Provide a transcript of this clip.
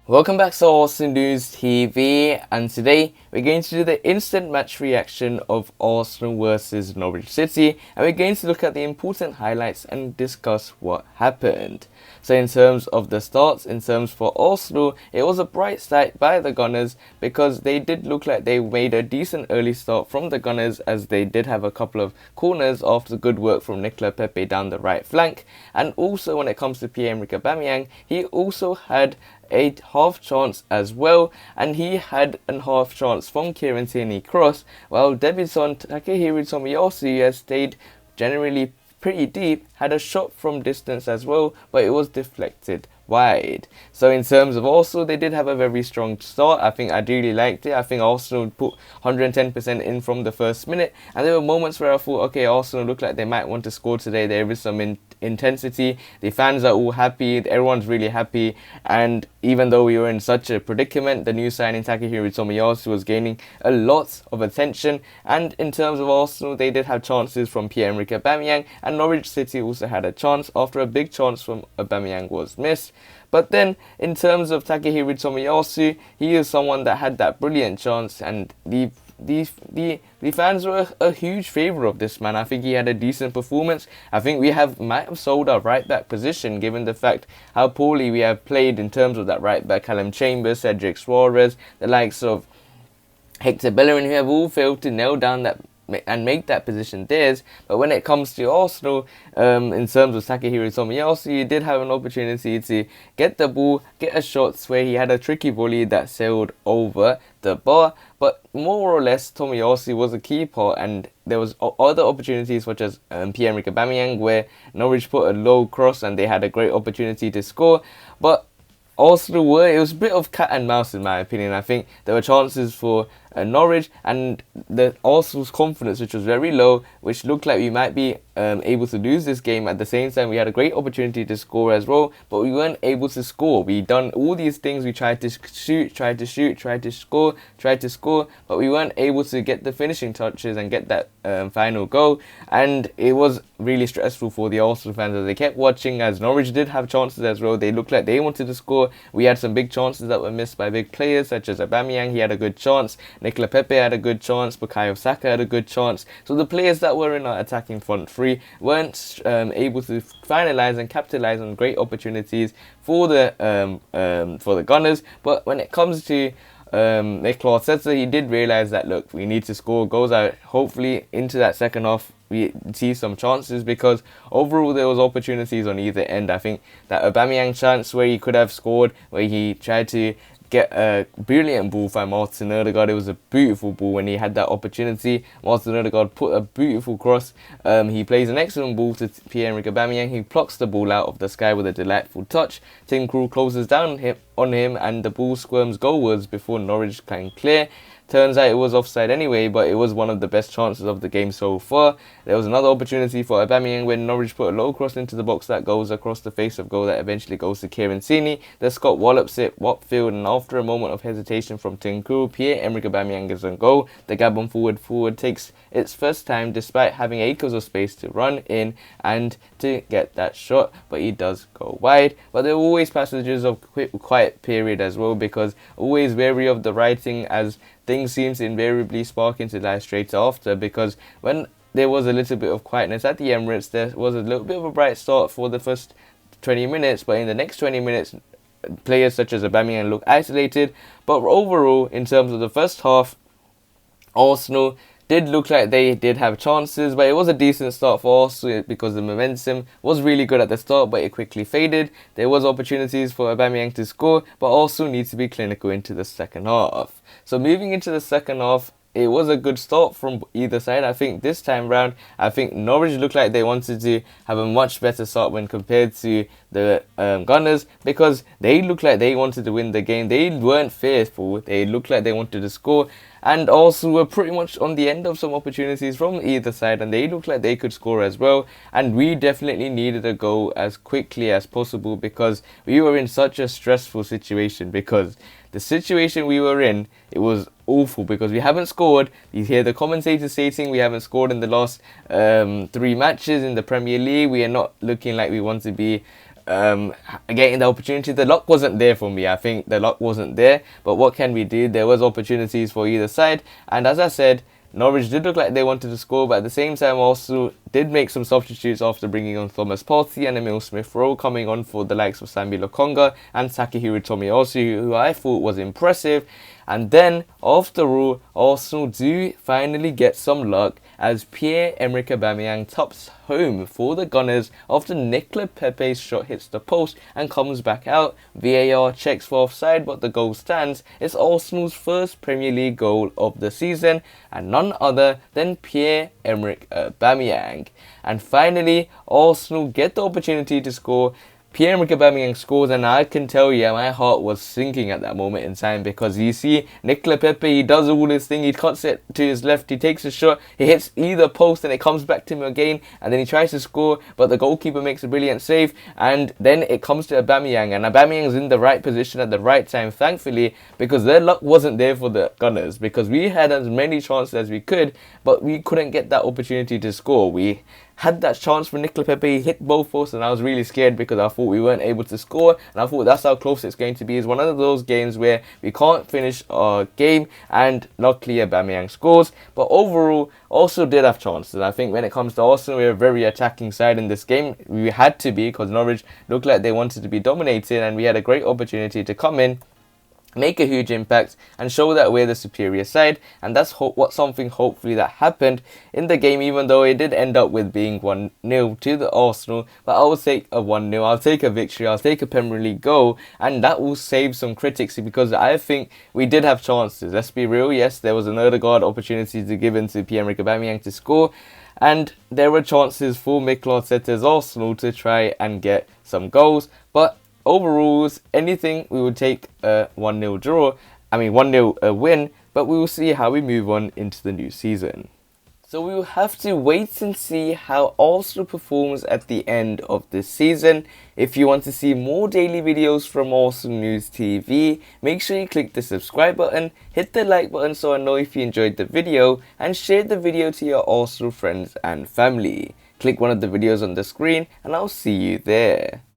Welcome back to Arsenal News TV, and today we're going to do the instant match reaction of Arsenal versus Norwich City, and we're going to look at the important highlights and discuss what happened. So in terms of the starts, in terms for Arsenal, it was a bright start by the Gunners because they did look like they made a decent early start from the Gunners, as they did have a couple of corners after good work from Nicola Pepe down the right flank. And also when it comes to Pierre-Emerick Aubameyang, he also had a half chance as well, and he had a half chance from Kieran Tierney cross, while debutant Takehiro Tomiyasu has stayed generally pretty deep, had a shot from distance as well, but it was deflected wide. So in terms of Arsenal, they did have a very strong start. I think I really liked it. I think Arsenal put 110% in from the first minute, and there were moments where I thought, okay, Arsenal look like they might want to score today. There is some intensity. The fans are all happy. Everyone's really happy. And even though we were in such a predicament, the new signing Takehiro Tomiyasu was gaining a lot of attention. And in terms of Arsenal, they did have chances from Pierre-Emerick Aubameyang, and Norwich City also had a chance after a big chance from Aubameyang was missed. But then, in terms of Takehiro Tomiyasu, he is someone that had that brilliant chance, and the fans were a huge favour of this man. I think he had a decent performance. I think we might have sold our right back position, given the fact how poorly we have played in terms of that right back. Callum Chambers, Cedric Suarez, the likes of Hector Bellerin, who have all failed to nail down that and make that position theirs. But when it comes to Arsenal, in terms of Takehiro Tomiyasu, he did have an opportunity to get the ball, get a shot where he had a tricky volley that sailed over the bar. But more or less, Tomiyasu was a key part, and there was other opportunities such as Pierre-Emerick Aubameyang, where Norwich put a low cross and they had a great opportunity to score. But Arsenal it was a bit of cat and mouse in my opinion. I think there were chances for Norwich, and the Arsenal's confidence, which was very low, which looked like we might be able to lose this game. At the same time, we had a great opportunity to score as well, but we weren't able to score. We done all these things. We tried to shoot, tried to score, but we weren't able to get the finishing touches and get that final goal. And it was really stressful for the Arsenal fans as they kept watching, as Norwich did have chances as well. They looked like they wanted to score. We had some big chances that were missed by big players such as Aubameyang. He had a good chance. Nicola Pepe had a good chance. Bukayo Saka had a good chance. So the players that were in our attacking front three weren't able to finalise and capitalise on great opportunities for the Gunners. But when it comes to Mikel Arteta, he did realise that, look, we need to score goals out. Hopefully into that second half we see some chances, because overall there was opportunities on either end. I think that Aubameyang chance where he could have scored, where he tried to get a brilliant ball from Martin Odegaard. It was a beautiful ball when he had that opportunity. Martin Odegaard put a beautiful cross. He plays an excellent ball to Pierre-Emerick Aubameyang. He plucks the ball out of the sky with a delightful touch. Tim Krul closes down on him, and the ball squirms goalwards before Norwich can clear. Turns out it was offside anyway, but it was one of the best chances of the game so far. There was another opportunity for Aubameyang when Norwich put a low cross into the box that goes across the face of goal that eventually goes to Kieran Tierney. The Scott wallops it, Watfield, and after a moment of hesitation from Tim Krul, Pierre-Emerick Aubameyang is on goal. The Gabon forward takes its first time despite having acres of space to run in and to get that shot, but he does go wide. But there were always passages of quiet period as well, because always wary of the writing, as things seem to invariably spark into life straight after, because when there was a little bit of quietness at the Emirates, there was a little bit of a bright start for the first 20 minutes, but in the next 20 minutes, players such as Aubameyang look isolated. But overall, in terms of the first half, Arsenal did look like they did have chances, but it was a decent start for Arsenal because the momentum was really good at the start, but it quickly faded. There was opportunities for Aubameyang to score, but Arsenal needs to be clinical into the second half. So moving into the second half, it was a good start from either side. I think this time round, I think Norwich looked like they wanted to have a much better start when compared to the Gunners, because they looked like they wanted to win the game. They weren't fearful. They looked like they wanted to score, and also were pretty much on the end of some opportunities from either side, and they looked like they could score as well. And we definitely needed a goal as quickly as possible, because we were in such a stressful situation, because the situation we were in, it was awful, because we haven't scored. You hear the commentators stating we haven't scored in the last 3 matches in the Premier League. We are not looking like we want to be getting the opportunity. The luck wasn't there for me. I think the luck wasn't there. But what can we do? There was opportunities for either side. And as I said, Norwich did look like they wanted to score, but at the same time also did make some substitutes after bringing on Thomas Partey and Emil Smith-Rowe, coming on for the likes of Sambi Lokonga and Takehiro Tomiyasu, who I thought was impressive. And then, after all, Arsenal do finally get some luck as Pierre-Emerick Aubameyang tops home for the Gunners after Nicolas Pepe's shot hits the post and comes back out. VAR checks for offside, but the goal stands. It's Arsenal's first Premier League goal of the season, and none other than Pierre-Emerick Aubameyang. And finally, Arsenal get the opportunity to score. Pierre-Emerick Aubameyang scores, and I can tell you my heart was sinking at that moment in time, because you see Nicolas Pepe, he does all this thing, he cuts it to his left, he takes a shot, he hits either post and it comes back to him again, and then he tries to score, but the goalkeeper makes a brilliant save, and then it comes to Aubameyang, and Aubameyang's in the right position at the right time, thankfully, because their luck wasn't there for the Gunners, because we had as many chances as we could, but we couldn't get that opportunity to score. We had that chance for Nicolas Pepe, he hit both posts, and I was really scared because I thought we weren't able to score, and I thought that's how close it's going to be. It's one of those games where we can't finish our game, and luckily Aubameyang scores. But overall, also did have chances. I think when it comes to Arsenal, we're a very attacking side in this game. We had to be, because Norwich looked like they wanted to be dominated, and we had a great opportunity to come in, make a huge impact, and show that we're the superior side. And that's something hopefully that happened in the game, even though it did end up with being 1-0 to the Arsenal. But I will take a 1-0, I'll take a victory, I'll take a Premier League goal, and that will save some critics, because I think we did have chances. Let's be real, yes, there was an Odegaard opportunity to give in to Pierre-Emerick Aubameyang to score, and there were chances for Mikel Arteta's Arsenal to try and get some goals, but overall, anything, we would take a 1-0 draw, 1-0 win, but we will see how we move on into the new season. So we will have to wait and see how Arsenal performs at the end of this season. If you want to see more daily videos from Arsenal News TV, make sure you click the subscribe button, hit the like button so I know if you enjoyed the video, and share the video to your Arsenal friends and family. Click one of the videos on the screen and I'll see you there.